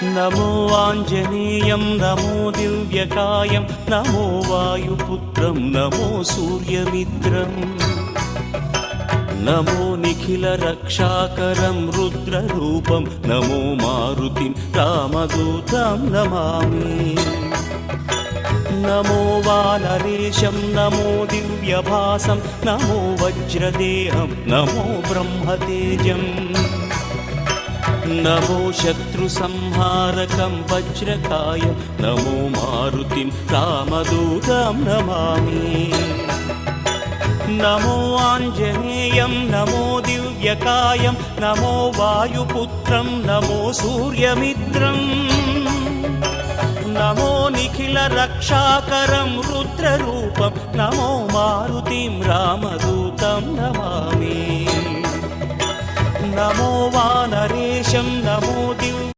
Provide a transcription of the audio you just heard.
नमो आञ्जनेयं नमो दिव्यकायं नमो वायुपुत्रं नमो सूर्यमित्रम् नमो निखिलरक्षाकरं रुद्ररूपं नमो मारुतिं रामदूतं Namami नमो वानरेशं नमो दिव्यभासं नमो वज्रदेहं नमो ब्रह्मतेजम् नमो शत्रुसंहारकं वज्रकायं नमो मारुतिं रामदूतं Namami नमो आञ्जनेयं नमो दिव्यकायं नमो वायुपुत्रं नमो सूर्यमित्रम् नमो निखिलरक्षाकरं रुद्ररूपं नमो मारुतिं रामदूतं Namami नमो वानरेशं नमो Divya